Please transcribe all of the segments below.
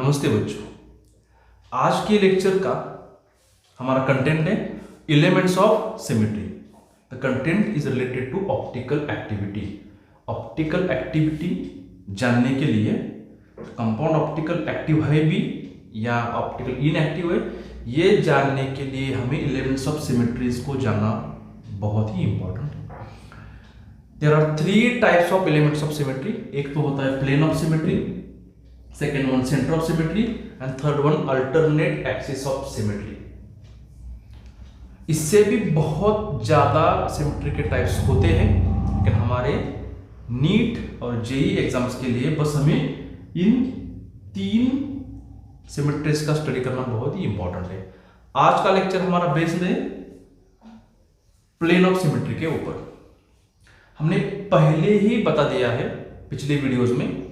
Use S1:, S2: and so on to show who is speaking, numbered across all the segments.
S1: नमस्ते बच्चों। आज के लेक्चर का हमारा कंटेंट है elements of symmetry. The content is related to optical activity. Optical activity जानने के लिए कंपाउंड ऑप्टिकल एक्टिव है भी या ऑप्टिकल इनएक्टिव है, ये जानने के लिए हमें एलिमेंट्स ऑफ सिमेट्रीज को जानना बहुत ही इंपॉर्टेंट है। There are three types of elements of symmetry. एक तो होता है plane of symmetry, second one centre of symmetry and third one alternate axis of symmetry. इससे भी बहुत ज्यादा सिमेट्री के टाइप्स होते हैं, लेकिन हमारे नीट और जेई एग्जाम्स के लिए बस हमें इन तीन सिमेट्रीज का स्टडी करना बहुत ही इंपॉर्टेंट है। आज का लेक्चर हमारा बेस्ड है प्लेन ऑफ सिमेट्री के ऊपर। हमने पहले ही बता दिया है पिछले वीडियोस में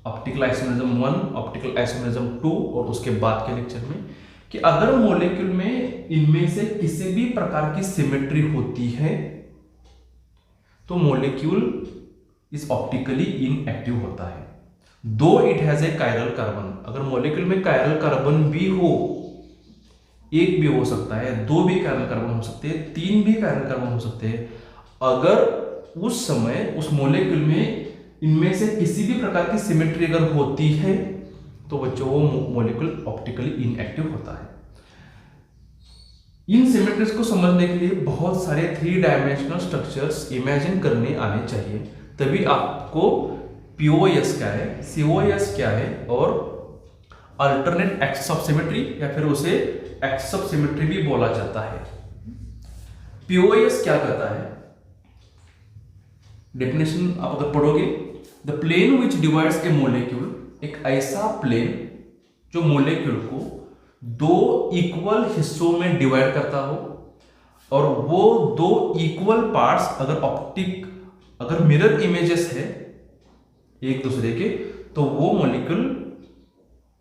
S1: ऑप्टिकल आइसोमेरिज्म 1, ऑप्टिकल आइसोमेरिज्म 2 और उसके बाद के लेक्चर में कि अगर मॉलिक्यूल में इनमें से किसी भी प्रकार की सिमेट्री होती है तो मॉलिक्यूल इज ऑप्टिकली इनएक्टिव होता है। दो it has a chiral carbon, अगर मॉलिक्यूल में कायरल कार्बन भी हो, एक भी हो सकता है, दो भी कायरल कार्बन हो सकते हैं, तीन भी कायरल कार्बन हो सकते हैं, अगर उस समय उस मॉलिक्यूल में इनमें से किसी भी प्रकार की सिमेट्री अगर होती है तो बच्चों वो मॉलिक्यूल ऑप्टिकली इनएक्टिव होता है। इन सिमेट्रीज को समझने के लिए बहुत सारे 3 डायमेंशनल स्ट्रक्चर्स इमेजिन करने आने चाहिए, तभी आपको पीओएस क्या है, सीओएस क्या है और अल्टरनेट एक्सिस ऑफ सिमेट्री या फिर उसे एक्सिस ऑफ सिमेट्री भी बोला जाता है। पीओएस क्या कहता है, डेफिनेशन आप अगर पढ़ोगे, the plane which divides a molecule, एक ऐसा प्लेन जो मॉलिक्यूल को दो इक्वल हिस्सों में डिवाइड करता हो और वो दो इक्वल पार्ट्स अगर मिरर इमेजेस है एक दूसरे के, तो वो मॉलिक्यूल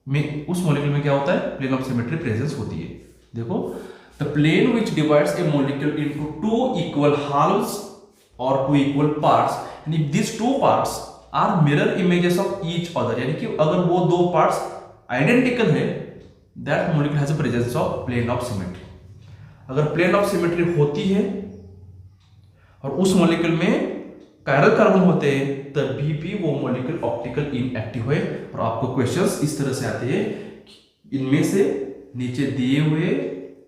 S1: में, उस मॉलिक्यूल में क्या होता है, प्लेन ऑफ सिमेट्री प्रेजेंस होती है। देखो, the plane which divides a molecule into 2 equal halves or 2 equal parts, and if these 2 parts are mirror images of each other, यानी कि अगर वो दो parts identical है, that molecule has a presence of plane of symmetry। अगर plane of symmetry होती है और उस molecule में chiral carbon होते हैं तभी भी वो molecule optical inactive है। और आपको questions इस तरह से आते हैं, इनमें से नीचे दिए हुए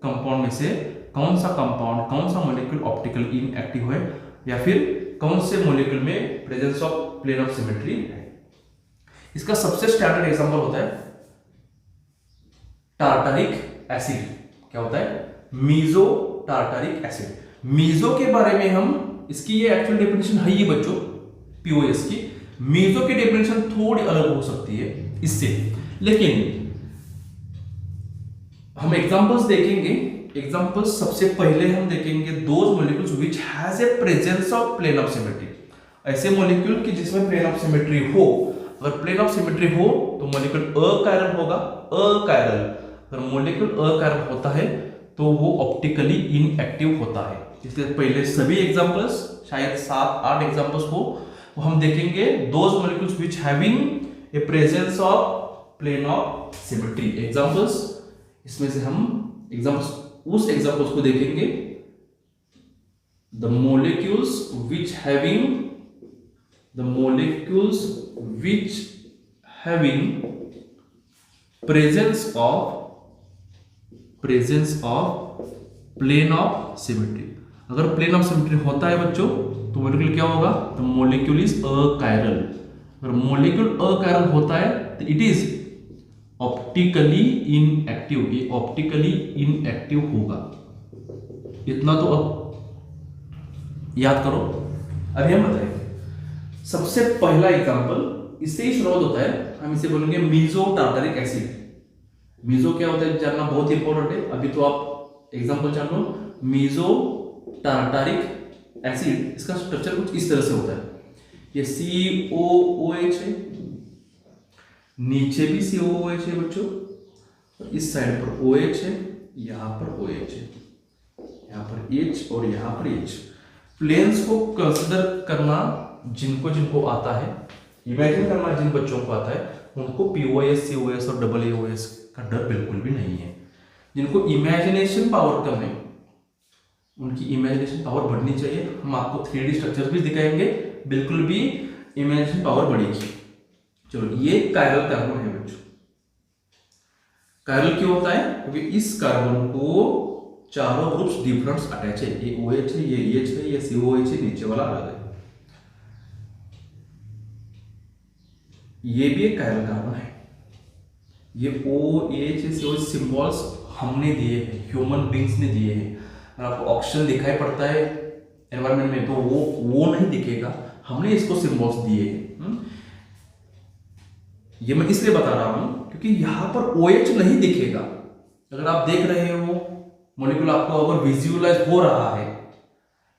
S1: कंपाउंड में से कौन सा कंपाउंड, कौन सा molecule optical inactive है या फिर कौन से मॉलिक्यूल में presence of plane of symmetry है। इसका सबसे स्टैंडर्ड एग्जांपल होता है टार्टारिक एसिड। क्या होता है, मीजो टार्टारिक एसिड। मीजो के बारे में हम, इसकी ये एक्चुअल डेफिनेशन है ही बच्चों पीओएस की। मीजो की डेफिनेशन थोड़ी अलग हो सकती है इससे, लेकिन हम एग्जांपल्स देखेंगे। एग्जांपल्स सबसे पहले हम देखेंगे those molecules which has a presence of plane of symmetry. ऐसे मॉलिक्यूल की जिसमें प्लेन ऑफ सिमेट्री हो। अगर प्लेन ऑफ सिमेट्री हो तो मॉलिक्यूल अकायरल होगा, अकायरल। अगर मॉलिक्यूल अकायरल होता है तो वो ऑप्टिकली इनएक्टिव होता है। इसलिए पहले सभी एग्जांपल्स, शायद 7-8 एग्जांपल्स हो, वो हम देखेंगे those molecules which having a presence of plane of symmetry. Examples, इसमें से हम एग्जांपल्स, उस एग्जांपल्स को देखेंगे। the molecules which having presence of plane of symmetry। अगर प्लेन ऑफ सिमेट्री होता है बच्चों तो मॉलिक्यूल क्या होगा, the molecule is achiral। अगर मॉलिक्यूल अकायरल होता है तो इट इज ऑप्टिकली इनएक्टिव, ये ऑप्टिकली इनएक्टिव होगा। इतना तो अब याद करो। अभी हम बताएंगे सबसे पहला एग्जांपल, इससे ही शुरुआत होता है। हम इसे बोलेंगे मीजो टार्टारिक एसिड। मीजो क्या होता है जानना बहुत इंपॉर्टेंट है। अभी तो आप एग्जांपल जान लो। मीजो टार्टारिक एसिड, इसका स्ट्रक्चर कुछ इस तरह से होता है। ये COOH है, नीचे भी COOH है बच्चों, इस साइड पर OH है, यहां पर OH है, यहां पर H और यहां पर H। प्लेन्स को कंसिडर करना जिनको आता है, इमेजिन करना जिन बच्चों को आता है, उनको POS, COS और AAOS का डर बिल्कुल भी नहीं है। जिनको इमेजिनेशन पावर कम है उनकी इमेजिनेशन पावर बढ़नी चाहिए। हम आपको 3D स्ट्रक्चर भी दिखाएंगे, बिल्कुल भी इमेजिनेशन पावर बढ़ेगी। चलो, ये कायरल कार्बन है बच्चों। कायरल क्यों होता है? क्योंकि इस कार्बन को चारों ग्रुप्स डिफरेंस अटैच है। ये OH है, ये EH है, ये COH है, नीचे वाला अलग है। ये भी एक कायरल कार्बन है। ये OH, COH सिंबल्स हमने दिए हैं, ह्यूमन बींग्स ने दिए हैं। अगर आपको ऑक्सीजन दिखाई पड़ता है एनवायरमेंट में तो वो नहीं दिखेगा, हमने इसको सिंबल्स दिए हैं। ये मैं इसलिए बता रहा हूं क्योंकि यहां पर OH नहीं दिखेगा। अगर आप देख रहे हो मॉलिक्यूल, आपको अगर विजुअलाइज हो रहा है,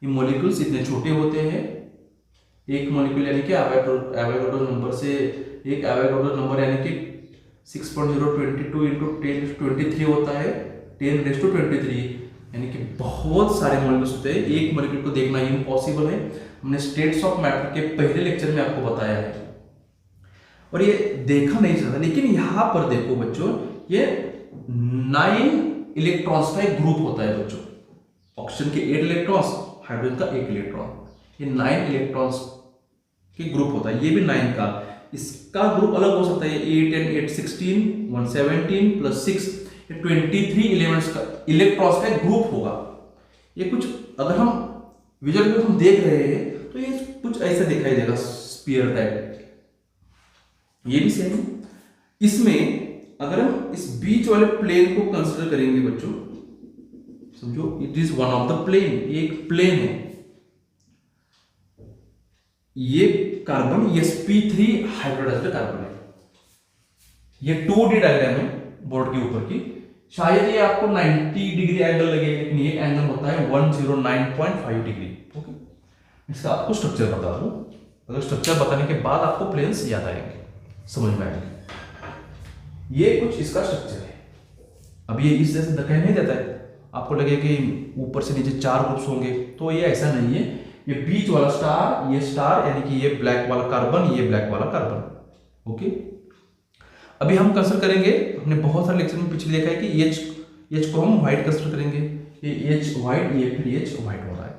S1: ये मॉलिक्यूल्स इतने छोटे होते हैं। एक मॉलिक्यूल यानी कि एवोगाड्रो नंबर से एक एवोगाड्रो नंबर यानी कि 6.022 × 10⁻23 होता है, 10⁻23, यानी कि बहुत सारे मॉलिक्यूल्स होते हैं। एक मॉलिक्यूल को देखना इम्पॉसिबल है। हमने स्टेट्स ऑफ मैटर के पहले लेक्चर में आपको बताया है और ये देखा नहीं जाता। लेकिन यहां पर देखो बच्चों, ये 9 इलेक्ट्रॉन्स का एक ग्रुप होता है बच्चों। ऑक्सीजन के 8 इलेक्ट्रॉन्स, हाइड्रोजन का 1 इलेक्ट्रॉन, ये 9 इलेक्ट्रॉन्स के ग्रुप होता है। ये भी 9 का, इसका ग्रुप अलग हो सकता है। 8 and 8 16, 117 + 6, ये 23 एलिमेंट्स का इलेक्ट्रॉन्स का एक ग्रुप होगा। ये कुछ अगर हम विजुअल में हम देख रहे हैं तो ये कुछ ऐसा दिखाई देगा, स्फीयर टाइप। ये भी सेम है। इसमें अगर हम इस बीच वाले प्लेन को कंसीडर करेंगे बच्चों, समझो it is one of the plane, ये एक प्लेन है। ये कार्बन sp3 हाइब्रिडाइज्ड कार्बन है। ये 2D डायग्राम है बोर्ड के ऊपर की। शायद ये आपको 90 डिग्री एंगल लगे, लेकिन ये एंगल होता है 109.5 डिग्री। ओके, इसका आपको स्ट्रक्चर बता दूं। अगर स्ट्रक्चर बताने के बाद आपको प्लेन्स याद आएंगे, समझ में आएंगे। ये कुछ इसका स्ट्रक्चर है। अब ये इस जैसे दिखाई नहीं देता है, आपको लगे कि ऊपर से नीचे 4 ग्रुप्स होंगे, तो ये ऐसा नहीं है। ये बीच वाला स्टार, ये स्टार यानी कि ये ब्लैक वाला कार्बन, ये ब्लैक वाला कार्बन। ओके, अभी हम कंसीडर करेंगे, हमने बहुत सारे लेक्चर में पिछले देखा है कि H को हम व्हाइट कंसीडर करेंगे। ये H व्हाइट, ये फिर H व्हाइट हो रहा है।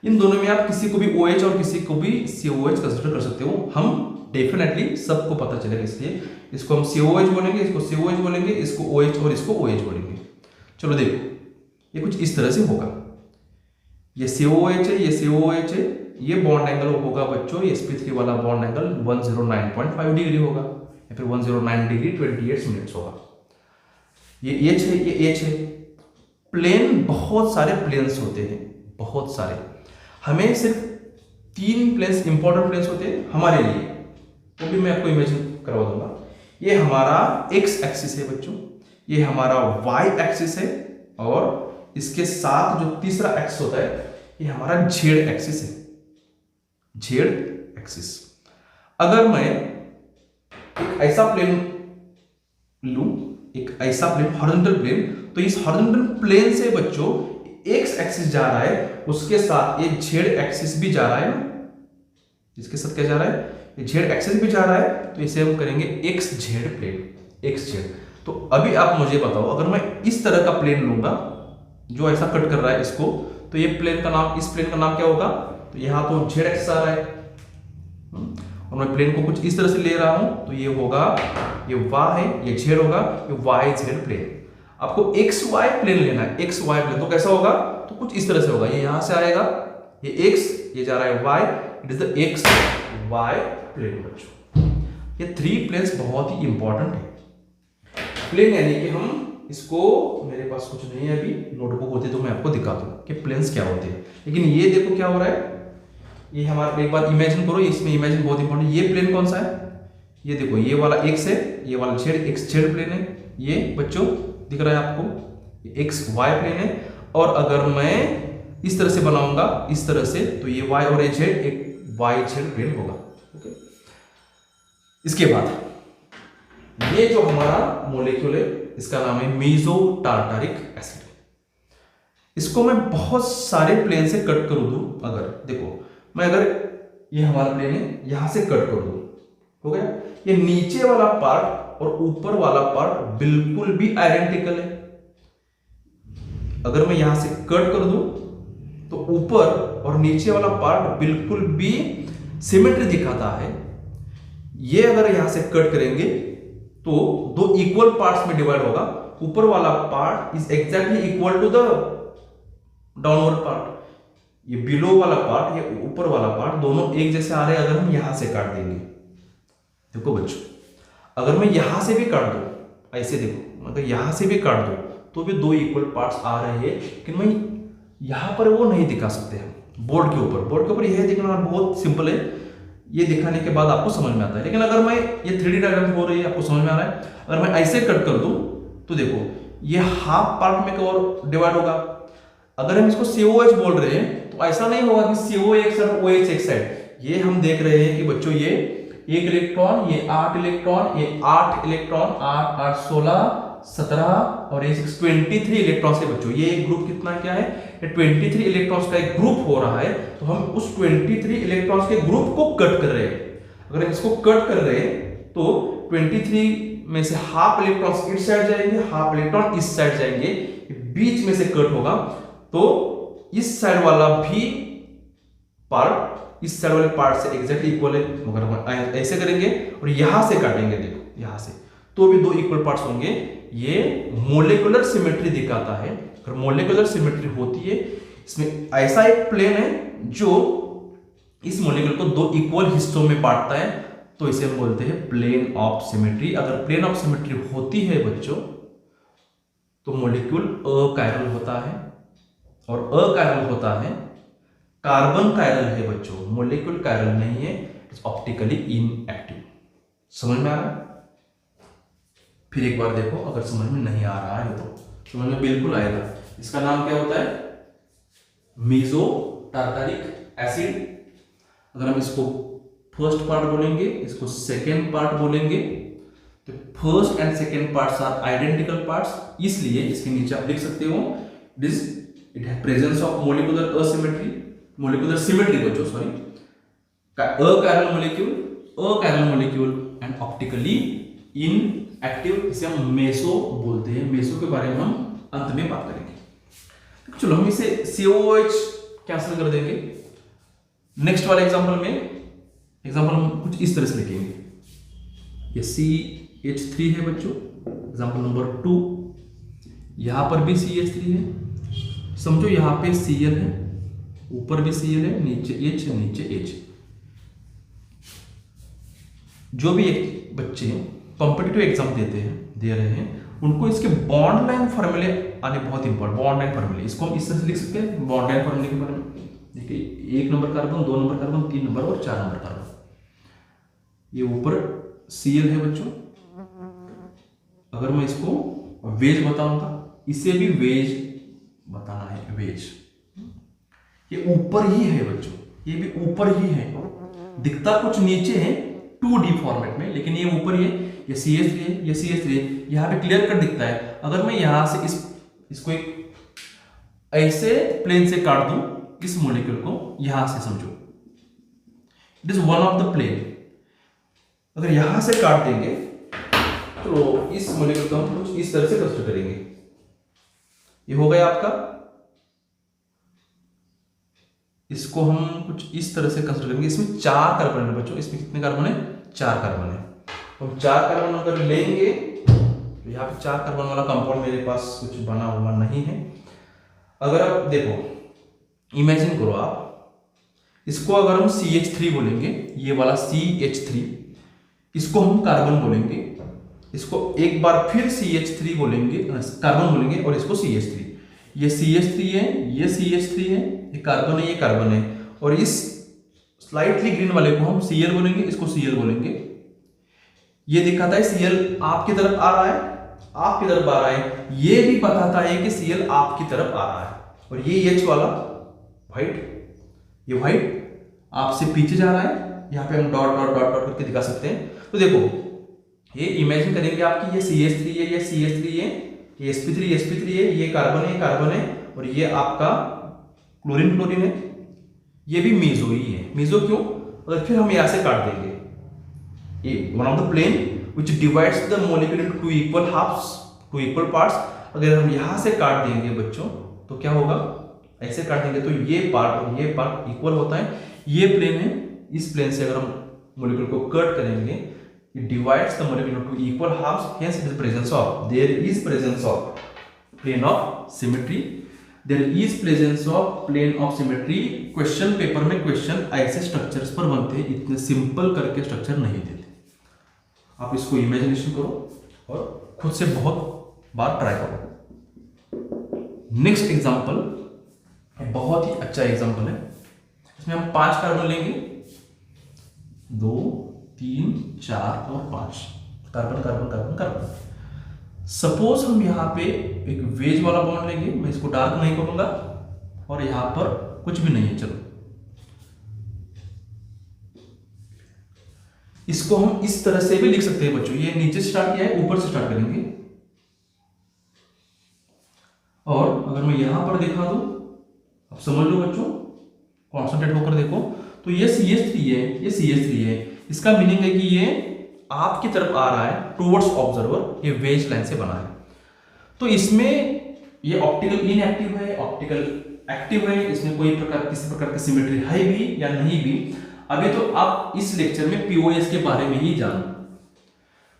S1: इन दोनों में आप किसी को भी OH और किसी को भी COH कंसीडर कर सकते हो। हम डेफिनेटली सबको पता चलेगा, इसलिए इसको हम COH बोलेंगे, इसको COH बोलेंगे, इसको OH और इसको OH बोलेंगे। चलो देखो, ये कुछ इस तरह से होगा। ये COH है, ये COH है, ये बॉन्ड एंगल होगा बच्चों, ये sp3 वाला बॉन्ड एंगल 109.5 डिग्री होगा, या फिर 109 डिग्री 28 मिनट्स होगा। ये H है, ये H है। प्लेन, बहुत सारे प्लेन्स होते हैं, बहुत सारे। हमें सिर्फ 3 प्लेन्स, इंपॉर्टेंट प्लेन्स होते हैं हमारे लिए, वो भी मैं आपको इमेजिन करवा दूंगा। ये हमारा x एक्सिस है बच्चों, ये हमारा y एक्सिस है, और इसके साथ जो तीसरा एक्सिस होता है ये हमारा z एक्सिस है, z एक्सिस। अगर मैं एक ऐसा प्लेन लूं, एक ऐसा प्लेन, हॉरिजॉन्टल प्लेन, तो इस हॉरिजॉन्टल प्लेन से बच्चों x एक्सिस जा रहा है, उसके साथ ये z एक्सिस भी जा रहा है ना। इसके साथ क्या जा रहा है? ये z एक्सिस भी जा रहा है, तो इसे हम करेंगे xz प्लेन, xz। तो अभी आप मुझे बताओ, अगर मैं इस तरह का प्लेन लूंगा जो ऐसा कट कर रहा है इसको, तो ये प्लेन का नाम, इस प्लेन का नाम क्या होगा? तो यहां तो z एक्सिस आ रहा है, और मैं प्लेन को कुछ इस तरह से ले रहा हूं, तो ये होगा, ये y है, ये z होगा, ये yz प्लेन। आपको xy प्लेन लेना है, xy प्लेन, तो कैसा होगा? तो कुछ इस तरह से होगा। ये यहां से आएगा, ये x, ये जा रहा है y, it is the xy plane बच्चों। ये 3 प्लेन्स बहुत ही इंपॉर्टेंट है। प्लेन यानी कि हम इसको, मेरे पास कुछ नहीं है अभी, नोटबुक होती तो मैं आपको दिखा दूं कि प्लेन्स क्या होते हैं। लेकिन ये देखो क्या हो रहा है, ये हमारा, एक बात इमेजिन करो, इसमें इमेजिन बहुत इंपॉर्टेंट। ये प्लेन कौन सा है? ये देखो, ये वाला x है, ये वाला z, xz प्लेन है। ये बच्चों दिख रहा है आपको, ये xy प्लेन है। और अगर मैं इस तरह से बनाऊंगा, इस तरह से, तो ये y और z एक yz प्लेन होगा। ओके, इसके बाद ये जो हमारा मॉलिक्यूल है, इसका नाम है मेसो टार्टारिक एसिड। इसको मैं बहुत सारे प्लेन से कट कर दूं, अगर देखो मैं, अगर ये हमारा प्लेन है, यहां से कट कर दूं, हो गया। ये नीचे वाला पार्ट और ऊपर वाला पार्ट बिल्कुल भी आइडेंटिकल है। अगर मैं यहां से कट कर दूं तो ऊपर और नीचे वाला पार्ट बिल्कुल भी सिमेट्री दिखाता है। ये अगर यहां से कट करेंगे तो दो इक्वल पार्ट्स में डिवाइड होगा। ऊपर वाला part is exactly equal to the downward part. ये बिलो वाला पार्ट, ये ऊपर वाला पार्ट, दोनों एक जैसे आ रहे हैं। अगर हम यहां से काट देंगे, देखो बच्चों, अगर मैं यहां से भी काट दूं, ऐसे देखो, अगर यहां से भी काट दूं तो भी दो इक्वल पार्ट्स आ रहे हैं, लेकिन मैं यहां पर वो नहीं दिखा सकते हम बोर्ड के ऊपर। बोर्ड के ऊपर यह दिखाना बहुत सिंपल है, ये दिखाने के बाद आपको समझ में आता है। लेकिन अगर मैं ये 3D डायग्राम हो रही है, आपको समझ में आ रहा है। अगर मैं ऐसे कट कर दूं तो देखो ये हाफ पार्ट में कवर डिवाइड होगा। अगर हम इसको COH बोल रहे हैं तो ऐसा नहीं होगा कि CO एक साइड OH एक साइड। ये हम देख रहे हैं कि बच्चों ये 1 इलेक्ट्रॉन, ये 8 इलेक्ट्रॉन, ये 8 इलेक्ट्रॉन, 8 8 16 17 और ये 23 इलेक्ट्रॉन्स है बच्चों। ये एक ग्रुप कितना क्या है, ये 23 इलेक्ट्रॉन्स का एक ग्रुप हो रहा है। तो हम उस 23 इलेक्ट्रॉन्स के ग्रुप को कट कर रहे हैं। अगर हम इसको कट कर रहे हैं तो 23 में से हाफ इलेक्ट्रॉन्स इस साइड जाएंगे, हाफ इलेक्ट्रॉन इस साइड जाएंगे, बीच में से कट होगा। तो इस साइड वाला भी पार्ट इस साइड वाले पार्ट से एग्जैक्टली इक्वल है। मगर हम ऐसे करेंगे और यहां से काटेंगे, देखो यहां से, तो भी दो इक्वल पार्ट्स होंगे। ये मोलेकुलर सिमेट्री दिखाता है। अगर मोलेकुलर सिमेट्री होती है, इसमें ऐसा एक प्लेन है जो इस मोलेक्यूल को दो इक्वल हिस्सों में बांटता है, तो इसे हम बोलते हैं प्लेन ऑफ सिमेट्री। अगर प्लेन ऑफ सिमेट्री होती है बच्चों तो मोलेक्यूल अकायरल होता है, और अकायरल होता है कार्बन कायरल है बच्चों, मोलेक्यूल कायरल नहीं है, इट्स ऑप्टिकली इनएक्टिव। समझ में आ रहा है? फिर एक बार देखो, अगर समझ में नहीं आ रहा है तो समझ में बिल्कुल आएगा। इसका नाम क्या होता है, मीजो टार्टारिक एसिड। अगर हम इसको फर्स्ट पार्ट बोलेंगे, इसको सेकेंड पार्ट बोलेंगे, तो first and second parts are identical parts, इसलिए इसके नीचे आप लिख सकते हो it has presence of molecular asymmetry, molecular symmetry बच्चों, sorry, achiral molecule and optically inactive, इसे हम मेसो बोलते हैं। मेसो के बारे में हम अंत में बात करेंगे। चलो हम इसे COH कैंसिल कर देंगे। नेक्स्ट वाले एग्जांपल हम कुछ इस तरह से लिखेंगे। ये CH3 है बच्चों, एग्जांपल नंबर 2। यहां पर भी CH3 है, समझो यहां पे Cl है, ऊपर भी Cl है, नीचे H, नीचे H। जो भी एक बच्चे कॉम्पिटिटिव एग्जाम दे रहे हैं, उनको इसके बॉन्ड लाइन फॉर्मूले आने बहुत इंपॉर्टेंट। बॉन्ड लाइन फॉर्मूले, इसको हम इस तरह से लिख सकते हैं बॉन्ड लाइन फॉर्मूले के बारे में। देखिए 1 number carbon, 2 number carbon, 3 number और 4 नंबर कार्बन। ये ऊपर Cl है बच्चों। अगर मैं इसको वेज बताऊंगा, इसे भी वेज बताना है, वेज। ये ऊपर ही है बच्चों, ये भी ऊपर ही है, दिखता कुछ नीचे है 2D फॉर्मेट में, लेकिन ये ऊपर ही है। ये CH3 है, ये CH3 है, यहाँ पे क्लियर कट दिखता है। अगर मैं यहां से इसको एक ऐसे प्लेन से काट दूं, इस मॉलिक्यूल को यहां से समझो, it is one of the plane. अगर यहां से काट देंगे तो इस मॉलिक्यूल को हम कुछ इस तरह से कंसिडर करेंगे। ये हो गया आपका, इसको हम कुछ इस तरह से कंसिडर करेंगे। इसमें 4 कार्बन है बच्चों, इसमें कितने कार्बन है, 4 कार्बन है। हम 4 कार्बन अगर लेंगे तो यहाँ पे 4 कार्बन वाला कंपाउंड मेरे पास कुछ बना हुआ नहीं है। अगर आप देखो, इमेजिन करो आप, इसको अगर हम CH3 बोलेंगे, ये वाला CH3, इसको हम कार्बन बोलेंगे, इसको एक बार फिर CH3 बोलेंगे, कार्बन बोलेंगे, और इसको CH3। ये CH3 है, ये CH3 है, ये कार्बन है, ये कार्बन है, और इस स्लाइटली ग्रीन वाले को हम Cl बोलेंगे, इसको Cl बोलेंगे। ये दिखाता है Cl आपकी तरफ आ रहा है, आपकी तरफ आ रहा है। ये भी बताता है कि Cl आपकी तरफ आ रहा है। और ये H वाला व्हाइट, ये व्हाइट आपसे पीछे जा रहा है। यहाँ पे हम डॉट डॉट डॉट डॉट करके दिखा सकते हैं। तो देखो, ये इमेजिन करेंगे आपकी, ये CH3 है, ये CH3 है, ये sp3 है, ये कार्बन है, और ये आपका क्लोरीन है। ये भी मीजो ही है। मीजो क्यों? और फिर हम यहां से काट देंगे, one of the plane which divides the molecule into two equal halves, two equal parts. अगर हम यहां से काट देंगे बच्चों तो क्या होगा, ऐसे काट देंगे तो ये पार्ट और ये पार्ट इक्वल होता है। ये प्लेन है, इस प्लेन से अगर हम मॉलिक्यूल को कट करेंगे, it divides the molecule into equal halves, hence it is presence of, there is presence of plane of symmetry, there is presence of plane of symmetry। Question paper में question ऐसे structures पर बनते हैं, इतने simple करके structure नहीं देते। आप इसको इमेजिनेशन करो और खुद से बहुत बार ट्राई करो। नेक्स्ट एग्जांपल बहुत ही अच्छा एग्जांपल है, इसमें हम 5 कार्बन लेंगे, 2 3 4 और 5 carbon carbon carbon carbon. Suppose हम यहां पे एक वेज वाला बॉन्ड लेंगे, मैं इसको डार्क नहीं करूंगा, और यहां पर कुछ भी नहीं है। चलो इसको हम इस तरह से भी लिख सकते हैं बच्चों, ये नीचे से स्टार्ट किया है, ऊपर से स्टार्ट करेंगे। और अगर मैं यहां पर दिखा दूं, अब समझ लो बच्चों, कॉन्सेंट्रेट होकर देखो, तो ये CH3 है, ये CH3 है। इसका मीनिंग है कि ये आपकी तरफ आ रहा है टुवर्ड्स ऑब्जर्वर, ये वेज लाइन से बना है। तो इसमें ये ऑप्टिकल इनएक्टिव है, ऑप्टिकल एक्टिव है, इसमें कोई प्रकार किसी प्रकार की सिमेट्री है भी या नहीं भी, अभी तो आप इस लेक्चर में पीओएस के बारे में ही जानो।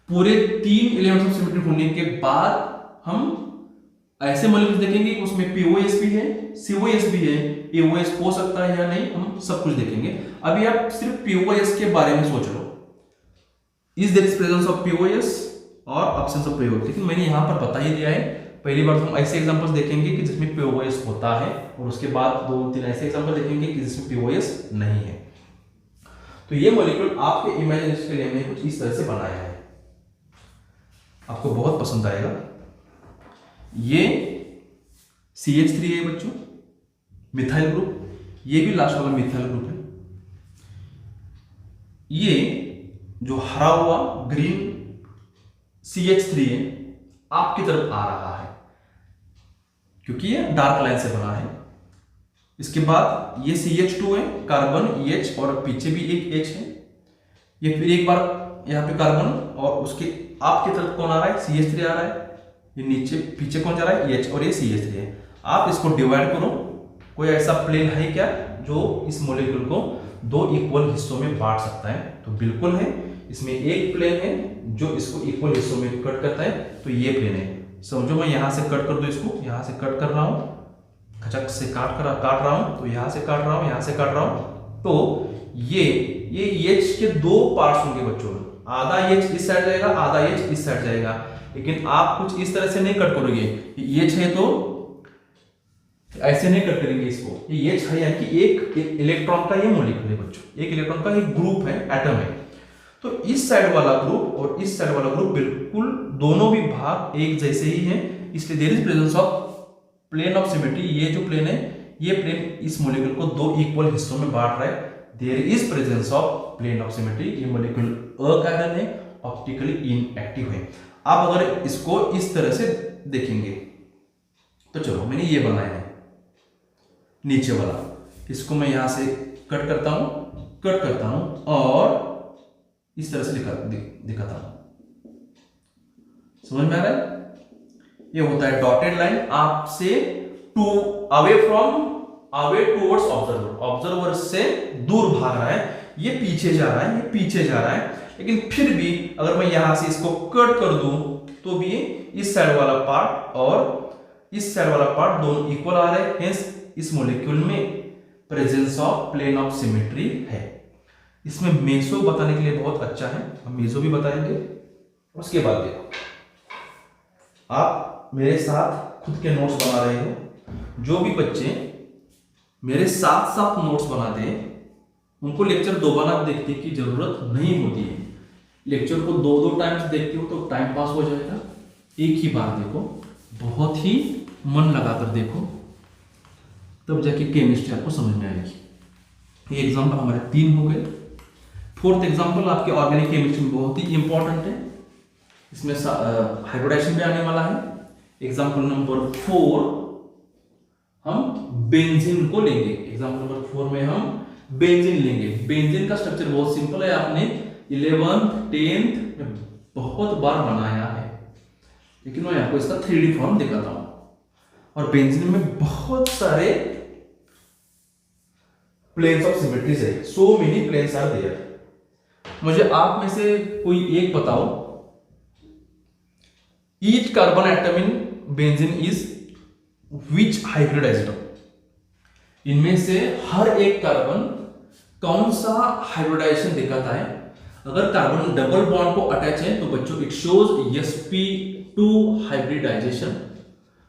S1: पूरे 3 एलिमेंट्स ऑफ सिमेट्री होने के बाद हम ऐसे मॉलिक्यूल्स देखेंगे कि उसमें पीओएस भी है, सीओएस भी है, एओएस हो सकता है या नहीं, हम सब कुछ देखेंगे। अभी आप सिर्फ पीओएस के बारे में सोच लो, is there is presence of POS और एब्सेंस ऑफ पीओएस। लेकिन मैंने यहां पर बता ही दिया है, पहली बार तो हम ऐसे एग्जांपल्स देखेंगे कि जिसमें पीओएस होता है, और उसके बाद 2-3 ऐसे एग्जांपल देखेंगे कि जिसमें पीओएस नहीं है। तो ये मॉलिक्यूल आपके इमेजिनेशन के लिए मैंने कुछ इस तरह से बनाया है, आपको बहुत पसंद आएगा। ये CH3 है बच्चों, मिथाइल ग्रुप, ये भी लास्ट वाला मिथाइल ग्रुप है। ये जो हरा हुआ ग्रीन CH3 है आपकी तरफ आ रहा है, क्योंकि ये डार्क लाइन से बना है। इसके बाद ये CH2 है, कार्बन H और पीछे भी एक H है। ये फिर एक बार यहाँ पे कार्बन, और उसके आपकी तरफ कौन आ रहा है, CH3 आ रहा है। ये नीचे पीछे कौन जा रहा है, H, और ये CH3 है। आप इसको डिवाइड करो, कोई ऐसा प्लेन है क्या जो इस मॉलिक्यूल को 2 इक्वल हिस्सों में बांट सकता है? तो बिल्कुल है, इसमें एक प्लेन है जो इसको इक्वल हिस्सों में कट करता है, तो ये प्लेन है। समझो मैं यहां से कट कर दूं, इसको यहां से कट कर रहा हूं, खचक से काट रहा हूं, तो यहां से काट रहा हूं, यहां से काट रहा हूं, तो ये H के 2 पार्ट्स होंगे बच्चों, आधा H इस साइड जाएगा, आधा H इस साइड जाएगा। लेकिन आप कुछ इस तरह से नहीं कट करोगे, H है तो ऐसे नहीं कट करेंगे इसको, ये H है यानी कि एक इलेक्ट्रॉन का ये मॉलिक्यूल है बच्चों, एक इलेक्ट्रॉन का एक ग्रुप है, एटम है। तो इस साइड वाला ग्रुप और इस साइड वाला ग्रुप बिल्कुल दोनों भी भाग एक जैसे ही हैं, इसलिए there is presence of plane of symmetry. ये जो प्लेन है, ये प्लेन इस मॉलिक्यूल को 2 इक्वल हिस्सों में बांट रहा है। There is presence of plane of symmetry. ये मॉलिक्यूल अकार्बन है, ऑप्टिकली इनएक्टिव है। आप अगर इसको इस तरह से देखेंगे तो चलो मैंने ये बनाया है नीचे वाला, इसको मैं यहां से कट करता हूं और इस तरह से दिखाता हूं। समझ में आ रहा है? ये होता है डॉटेड लाइन, आपसे to away towards observer, observer से दूर भाग रहा है, ये पीछे जा रहा है, ये पीछे जा रहा है। लेकिन फिर भी अगर मैं यहां से इसको कट कर दूं तो भी इस साइड वाला पार्ट और इस साइड वाला पार्ट दोनों इक्वल आ रहे हैं। हेंस इस मॉलिक्यूल में presence of plane of symmetry है। इसमें मेसो बताने के लिए बहुत अच्छा है, हम मेसो भी बताएंगे। उसके बाद देखो, आप मेरे साथ खुद के नोट्स बना रहे हो, जो भी बच्चे मेरे साथ साथ नोट्स बनाते हैं उनको लेक्चर दोबारा देखने की जरूरत नहीं होती है। लेक्चर को 2-2 टाइम्स देखते हो तो टाइम पास हो जाएगा। एक ही बार देखो, बहुत ही मन लगाकर देखो, तब जाके केमिस्ट्री आपको समझ में आएगी। ये एग्जाम्पल हमारे 3 हो गए। 4th एग्जाम्पल आपके ऑर्गेनिक केमिस्ट्री में बहुत ही इंपॉर्टेंट है, इसमें हाइब्रिडाइजेशन भी आने वाला है। एग्जाम्पल नंबर 4 हम बेंजीन को लेंगे। एग्जाम्पल नंबर 4 में हम बेंजीन लेंगे। बेंजीन का स्ट्रक्चर बहुत सिंपल है, आपने 11th 10th में बहुत बार बनाया है, लेकिन मैं आपको इसका 3D फॉर्म दिखाता हूं। और बेंजीन में बहुत सारे प्लेन्स ऑफ सिमेट्रीज है, so many planes are there. मुझे आप में से कोई एक बताओ, each carbon atom in benzene is which hybridized. इनमें से हर एक कार्बन कौन सा हाइब्रिडाइजेशन दिखाता है? अगर कार्बन डबल बॉन्ड को अटैच है तो बच्चों इट शोज sp2 हाइब्रिडाइजेशन।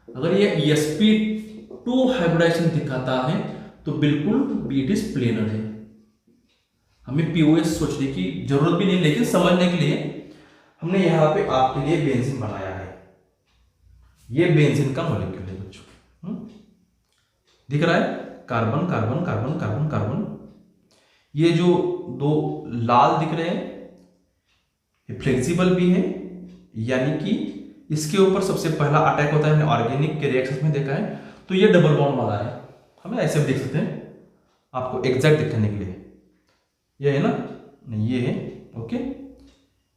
S1: अगर ये sp2 हाइब्रिडाइजेशन दिखाता है तो बिल्कुल इट इज प्लेनर है। हमें पीओएस सोचने की जरूरत भी नहीं, लेकिन समझने के लिए हमने यहां पे आपके लिए बेंजीन बनाया है। ये बेंजीन का मॉलिक्यूल है बच्चों, दिख रहा है? Carbon carbon carbon carbon carbon. ये जो दो लाल दिख रहे हैं ये फ्लेक्सिबल भी है, यानी कि इसके ऊपर सबसे पहला अटैक होता है, हमने ऑर्गेनिक के रिएक्शंस में देखा है। तो ये डबल बॉन्ड वाला है, हमें ऐसे भी देख सकते हैं आपको एग्जैक्ट दिखाने के लिए। ये है ना, नहीं ये है, ओके,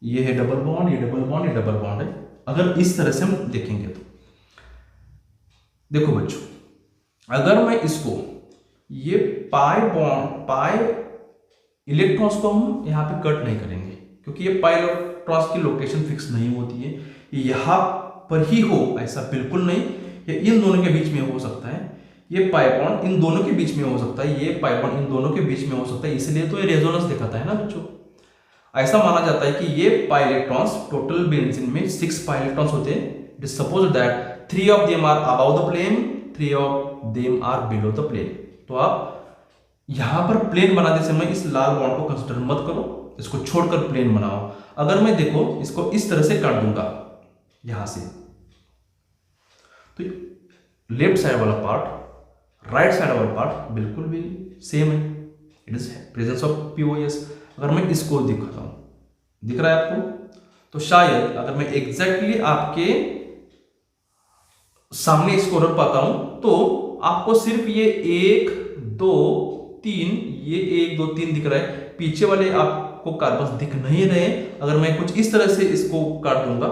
S1: ये है डबल बॉन्ड, ये डबल बॉन्ड, ये डबल बॉन्ड है। अगर इस तरह से हम देखेंगे तो देखो बच्चों, अगर मैं इसको ये पाई बॉन्ड पाई इलेक्ट्रॉन्स को हम यहाँ पे कट नहीं करेंगे, क्योंकि ये पाई इलेक्ट्रॉन्स की लोकेशन फिक्स नहीं होती है, ये यहाँ पर ही हो ऐसा बिल्कुल नहीं। ये इन दोनों के बीच में हो सकता है, ये पाई बॉन्ड इन दोनों के बीच में हो सकता है, ये पाई बॉन्ड इन दोनों के बीच में हो सकता है, इसलिए तो ये रेजोनेंस दिखाता है ना बच्चों। ऐसा माना जाता है कि ये पाई इलेक्ट्रॉन्स, टोटल बेंजीन में 6 पाई इलेक्ट्रॉन्स होते हैं। It is suppose that 3 of them are above the plane, 3 of them are below the plane. तो आप यहां पर प्लेन बनाते समय इस लाल बॉन्ड को कंसीडर मत करो, इसको छोड़कर प्लेन बनाओ। अगर मैं देखो इसको इस तरह से काट दूंगा यहां से, तो लेफ्ट साइड वाला पार्ट राइट साइड वाला पार्ट बिल्कुल भी सेम है, it is presence of POS. अगर मैं इसको दिखाता हूं, दिख रहा है आपको? तो शायद अगर मैं एग्जैक्टली आपके सामने इसको रख पाता हूं तो आपको सिर्फ ये 1 2 3, ये 1 2 3 दिख रहा है, पीछे वाले आपको कार्बन दिख नहीं रहे। अगर मैं कुछ इस तरह से इसको काट दूंगा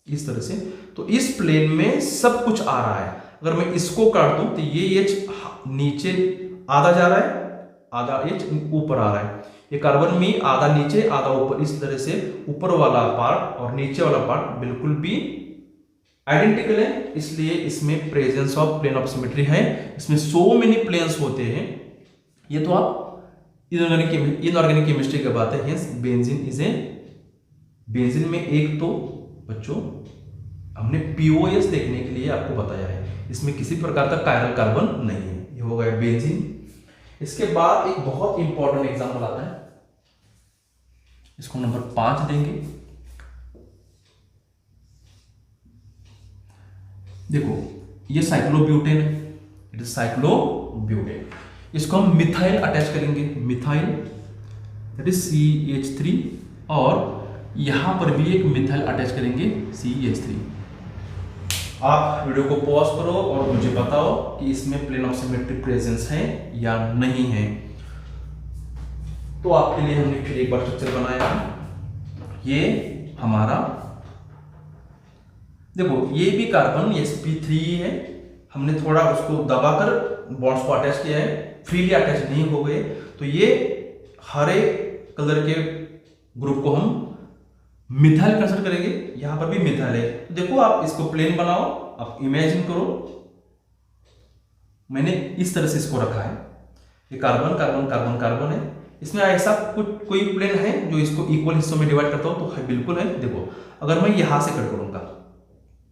S1: इस तरह से, तो इस प्लेन में सब कुछ आ रहा है। अगर मैं इसको काट दूं तो ये H नीचे आधा जा रहा है, आधा H ऊपर आ रहा है। ये कार्बन में आधा नीचे आधा ऊपर, इस तरह से ऊपर वाला पार्ट और नीचे वाला पार्ट बिल्कुल भी आइडेंटिकल है, इसलिए इसमें presence of plane of symmetry है। इसमें सो मेनी प्लेन्स होते हैं। ये तो आप इनऑर्गेनिक केमिस्ट्री की बात है। Hence benzene is a, benzene में एक तो बच्चों हमने पीओएस देखने के लिए आपको बताया है, इसमें किसी प्रकार का कायरल कार्बन नहीं है। ये हो गया बेंजीन। इसके बाद एक बहुत इंपॉर्टेंट एग्जांपल आता है, इसको नंबर 5 देंगे। देखो ये साइक्लोब्यूटेन है, इट इज साइक्लोब्यूटेन। इसको हम मिथाइल अटैच करेंगे, मिथाइल दैट इज CH3, और यहां पर भी एक मिथाइल अटैच करेंगे CH3। आप वीडियो को पॉज करो और मुझे बताओ कि इसमें प्लेन ऑफ सिमेट्री प्रेजेंस है या नहीं है। तो आपके लिए हमने फिर एक बार स्ट्रक्चर बनाया है। ये हमारा देखो, ये भी कार्बन sp3 है, हमने थोड़ा उसको दबाकर बॉन्ड्स को अटैच किया है, फ्रीली अटैच नहीं हो गए। तो ये हरे कलर के ग्रुप को हम मिथाइल कंसिडर करेंगे, यहां पर भी मिथाइल है। तो देखो आप इसको प्लेन बनाओ, आप इमेजिन करो, मैंने इस तरह से इसको रखा है। ये कार्बन कार्बन कार्बन कार्बन है, इसमें ऐसा कुछ कोई प्लेन है जो इसको इक्वल हिस्सों में डिवाइड करता हो? तो है, बिल्कुल है। देखो अगर मैं यहां से कट करूंगा,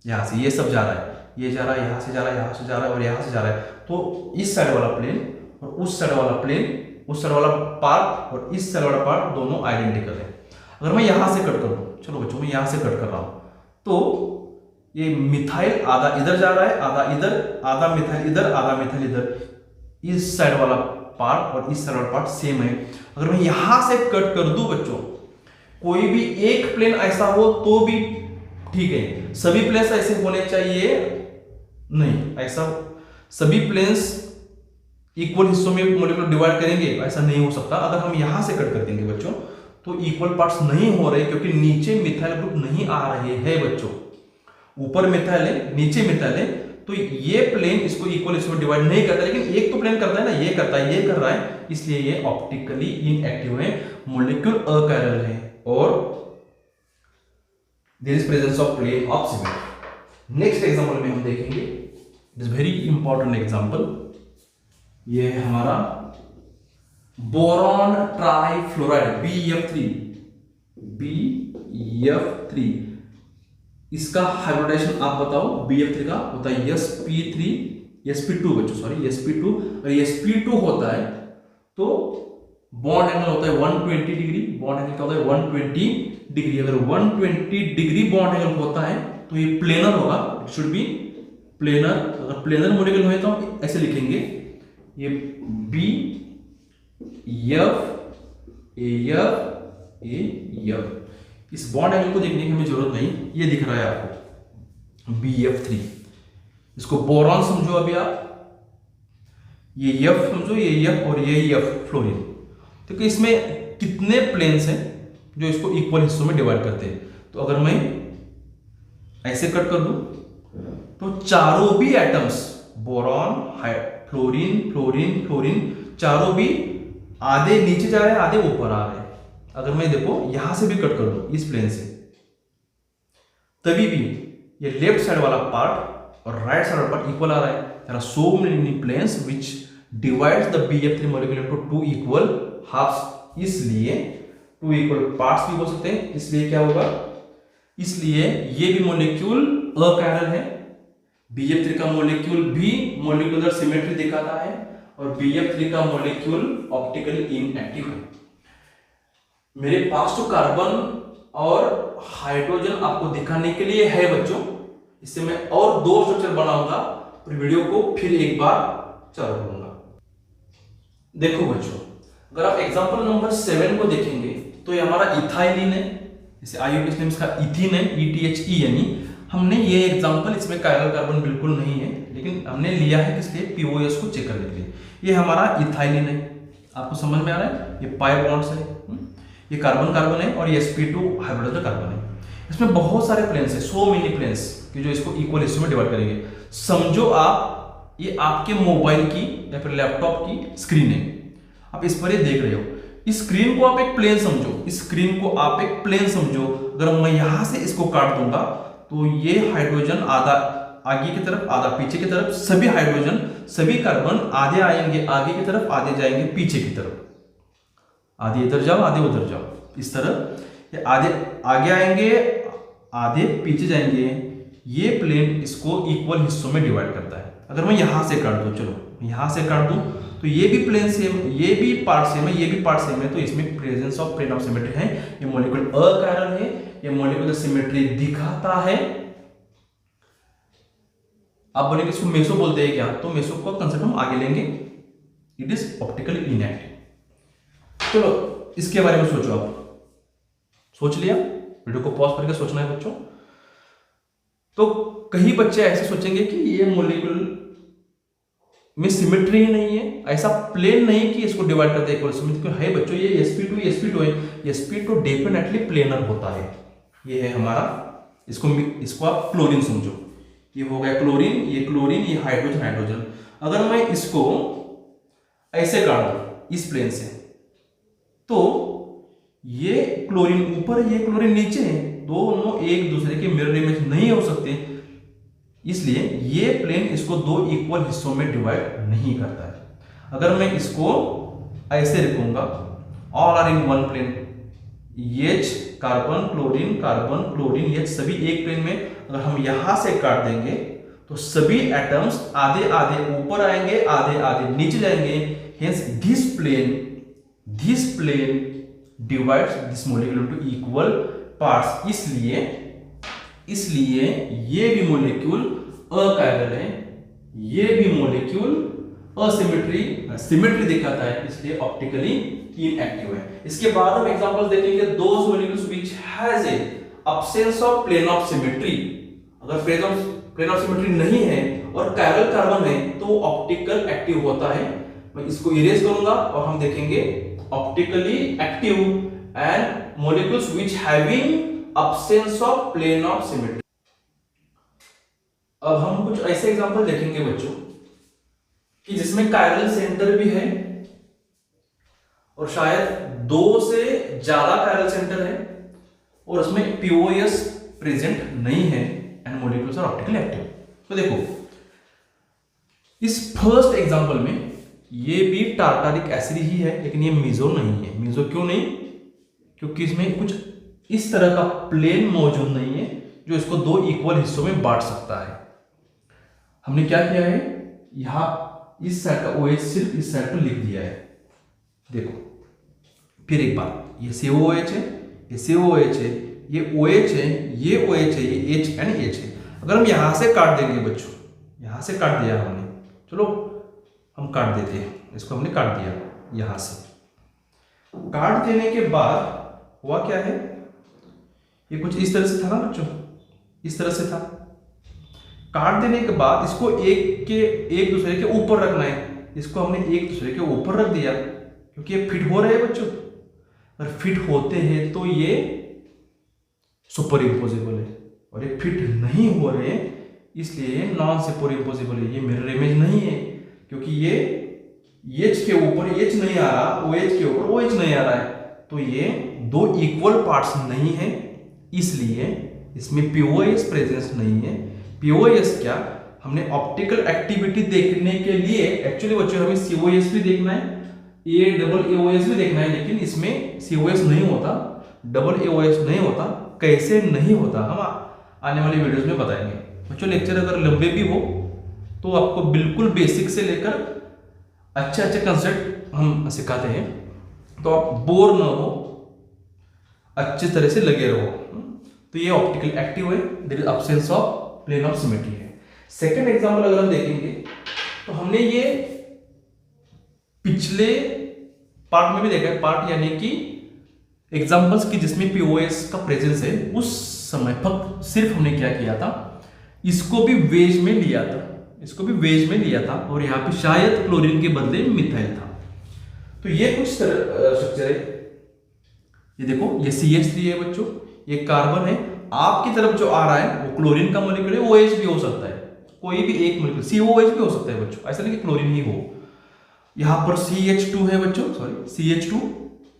S1: यहां से ये सब जा रहा है, ये जा रहा है, यहां से जा रहा है, यहां से जा रहा है और यहां से जा रहा है, तो इस साइड वाला प्लेन और उस साइड वाला प्लेन, उस साइड वाला पार्ट और इस साइड वाला पार्ट दोनों आइडेंटिकल है। अगर मैं यहां से कट करूं, चलो बच्चों मैं यहां से कट कर रहा हूं, तो ये मिथाइल आधा इधर जा रहा है, आधा इधर, आधा मिथाइल इधर, आधा मिथाइल इधर। इस साइड वाला पार्ट और इस साइड वाला पार्ट सेम है। अगर मैं यहां से कट कर दूं बच्चों, कोई भी एक प्लेन ऐसा हो तो भी ठीक है, सभी प्लेन्स ऐसे होने चाहिए नहीं, ऐसा सभी प्लेन्स इक्वल हिस्सों में मॉलिक्यूल डिवाइड करेंगे ऐसा नहीं हो सकता। अगर हम यहां से कट कर देंगे बच्चों, तो इक्वल पार्ट्स नहीं हो रहे क्योंकि नीचे मिथाइल ग्रुप नहीं आ रहे हैं बच्चों। ऊपर मिथाइल है, नीचे मिथाइल है, तो ये प्लेन इसको इक्वल इसको डिवाइड नहीं करता, लेकिन एक तो प्लेन करता है ना, ये करता है, ये कर रहा है, इसलिए ये ऑप्टिकली इनएक्टिव है, मॉलिक्यूल अकायरल है और there is presence of plane of symmetry. Next example में हम देखेंगे, it is very important example, ये है हमारा बोरॉन ट्राइफ्लोराइड BF3। इसका हाइब्रिडाइजेशन आप बताओ। BF3 का होता है sp2 बच्चों, सॉरी sp2, और sp2 होता है तो बॉन्ड एंगल होता है 120 डिग्री। बॉन्ड एंगल क्या होता है 120 डिग्री। अगर 120 डिग्री बॉन्ड एंगल होता है तो ये प्लेनर होगा, इट शुड बी प्लेनर। अगर प्लेनर मॉलिक्यूल हो तो हम ऐसे लिखेंगे, ये BF इस बॉन्ड एंगल को देखने की हमें जरूरत नहीं, ये दिख रहा है आपको BF3। इसको बोरॉन समझो अभी आप, ये F समझो, ये F और ये F फ्लोरीन। तो कि इसमें कितने प्लेन्स हैं जो इसको इक्वल हिस्सों में डिवाइड करते हैं। तो अगर मैं ऐसे कट कर दूं तो चारों भी atoms boron, fluorine, fluorine, fluorine, चारों भी आधे नीचे जा रहे हैं, आधे ऊपर आ रहे हैं। अगर मैं देखो यहां से भी कट कर दूं इस प्लेन से, तभी भी ये लेफ्ट साइड वाला पार्ट और राइट साइड वाला पार्ट इक्वल आ रहा है। There are so many planes which divides the BF3 molecule into two equal halves, इसलिए टू इक्वल पार्ट्स भी हो सकते हैं। इसलिए क्या होगा, इसलिए ये भी मॉलिक्यूल अकायरल है। BF3 का मॉलिक्यूल भी मॉलिक्यूलर सिमेट्री दिखाता है और BF3 का मॉलिक्यूल ऑप्टिकली इनएक्टिव है। मेरे पास तो कार्बन और हाइड्रोजन आपको दिखाने के लिए है बच्चों, इससे मैं और दो स्ट्रक्चर बनाऊंगा और वीडियो को फिर एक बार चालू करूंगा। देखो बच्चों, अगर आप एग्जांपल नंबर 7 को देखेंगे तो ये हमारा इथाइलिन है, जैसे IUPAC नेम इसका इथीन है, ETHE, यानी हमने ये एग्जांपल, इसमें कायरल कार्बन बिल्कुल नहीं है, लेकिन हमने लिया है किस लिए, POS को चेक करने के लिए। ये हमारा इथाइलिन है, आपको समझ में आ रहा है, ये पाई बॉन्ड्स है, ये कार्बन कार्बन है और ये sp2 हाइब्रिडाइज्ड कार्बन है। इसमें बहुत सारे प्लेन्स है, सो मेनी प्लेन्स कि जो इसको इक्वल हिस्सों में डिवाइड करेंगे। समझो आप ये आपके मोबाइल की या फिर लैपटॉप की स्क्रीन है, आप इस पर ये देख रहे हो, इस स्क्रीन को आप एक प्लेन समझो, इस स्क्रीन को आप एक प्लेन समझो। अगर मैं यहां से इसको काट दूंगा तो ये हाइड्रोजन आधा आगे की तरफ, आधा पीछे की तरफ, सभी हाइड्रोजन, सभी कार्बन आधे आएंगे आगे की तरफ, आधे जाएंगे पीछे की तरफ, आधे इधर जाओ आधे उधर जाओ, इस तरह ये आधे आगे आएंगे आधे पीछे जाएंगे। ये प्लेन इसको इक्वल हिस्सों में डिवाइड करता है। अगर मैं यहां से काट दूं, चलो यहां से काट दूं तो ये भी प्लेन सेम, ये भी पार्ट सेम है, ये भी पार्ट सेम है, तो इसमें presence of plane of symmetry है। ये मॉलिक्यूल अकायरल है, ये मॉलिक्यूलर सिमेट्री दिखाता है। आप बोलेंगे इसको मेसो बोलते हैं क्या, तो मेसो का कंसेप्ट हम आगे लेंगे, इट इज ऑप्टिकली इनएक्टिव। चलो इसके बारे में सोचो, आप सोच लिया, वीडियो को पॉज करके सोचना है बच्चों। तो कई बच्चे ऐसे सोचेंगे कि ये मॉलिक्यूल में सिमेट्री ही नहीं है, ऐसा प्लेन नहीं कि इसको डिवाइड करते हैं है बच्चों। ये sp2 है, sp2 डेफिनेटली प्लेनर होता है। ये है हमारा, इसको आप क्लोरीन समझो, ये हो गया क्लोरीन, ये हाइड्रोजन हाइड्रोजन। अगर मैं इसको ऐसे काट दूं इस प्लेन से, तो ये क्लोरीन ऊपर है, ये क्लोरीन नीचे है, दोनों एक दूसरे के मिरर इमेज नहीं हो सकते, इसलिए ये प्लेन इसको दो इक्वल हिस्सों में डिवाइड नहीं करता है। अगर मैं इसको ऐसे रखूंगा, all are in one plane, H carbon chlorine H सभी एक प्लेन में। अगर हम यहां से काट देंगे तो सभी एटम्स आधे आधे ऊपर आएंगे, आधे आधे नीचे जाएंगे। Hence this plane divides this molecule into equal parts. इसलिए ये भी मॉलिक्यूल अकायरल है, ये भी मॉलिक्यूल सिमेट्री दिखाता है, इसलिए ऑप्टिकली इनएक्टिव है। इसके बाद हम एग्जांपल्स देखेंगे, those molecules which has a absence of plane of symmetry. अगर प्लेन ऑफ सिमेट्री नहीं है और कायरल कार्बन है तो ऑप्टिकल एक्टिव होता है। मैं इसको इरेज करूंगा और हम देखेंगे optically active and molecules which having absence of plane of symmetry. अब हम कुछ ऐसे एग्जांपल देखेंगे बच्चों कि जिसमें कायरल सेंटर भी है और शायद 2 से ज्यादा कायरल सेंटर है और उसमें पीओएस प्रेजेंट नहीं है and molecules are optically active. तो देखो इस फर्स्ट एग्जांपल में ये भी टार्टारिक एसिड ही है, लेकिन ये मीजो नहीं है। मीजो क्यों नहीं? क्योंकि इसमें कुछ इस तरह का प्लेन मौजूद नहीं है जो इसको 2 इक्वल हिस्सों में बांट सकता है। हमने क्या किया है, यहां इस साइड का OH सिर्फ इस साइड पर लिख दिया है। देखो फिर एक बार, ये COOH है, ये COOH है, ये OH है, ये OH है, ये H एंड H है। अगर हम यहां से काट देंगे बच्चों, यहां से काट दिया हमने, चलो हम काट देते हैं, इसको हमने काट दिया। यहां से काट देने के बाद हुआ क्या है, ये कुछ इस तरह से था ना बच्चों, इस तरह से था। काट देने के बाद इसको एक दूसरे के ऊपर रखना है, इसको हमने एक दूसरे के ऊपर रख दिया क्योंकि ये फिट हो रहे हैं बच्चों। अगर फिट होते हैं तो ये सुपर इम्पोजिबल है, और ये फिट नहीं हो रहे इसलिए नॉन सुपर इम्पोजिबल है, ये मिरर इमेज नहीं है क्योंकि ये H के ऊपर H नहीं आ रहा, OH के ऊपर OH नहीं आ रहा है, तो ये 2 इक्वल पार्ट्स नहीं है, इसलिए इसमें पीओएस प्रेजेंस नहीं है। पीओएस क्या, हमने ऑप्टिकल एक्टिविटी देखने के लिए एक्चुअली बच्चों हमें COS भी देखना है, AAOS भी देखना है, लेकिन इसमें COS नहीं होता, AAOS नहीं होता। कैसे नहीं होता हम आने वाली वीडियोस में बताएंगे बच्चों। लेक्चर अगर लंबे भी हो तो आपको बिल्कुल बेसिक से लेकर अच्छे अच्छे कंसेप्ट हम सिखाते हैं, तो आप बोर ना हो, अच्छी तरह से लगे रहो। तो ये ऑप्टिकल एक्टिव है, there is absence of plane of symmetry है। सेकंड एग्जांपल अगर हम देखेंगे तो हमने ये पिछले पार्ट में भी देखा है, पार्ट यानी कि एग्जांपल्स की जिसमें पीओएस का प्रेजेंस है, उस समय फक्त सिर्फ हमने क्या किया था, इसको भी वेज में लिया था, इसको भी वेज में लिया था और यहाँ पे शायद क्लोरीन के बदले मिथाइल था। तो ये कुछ स्ट्रक्चर है, ये देखो ये CH3 है बच्चों, ये कार्बन है, आपकी तरफ जो आ रहा है वो क्लोरीन का मॉलिक्यूल है, OH भी हो सकता है, कोई भी एक मॉलिक्यूल, COOH भी हो सकता है बच्चों, ऐसा नहीं कि क्लोरीन ही हो। यहां पर CH2 है बच्चों, सॉरी CH2,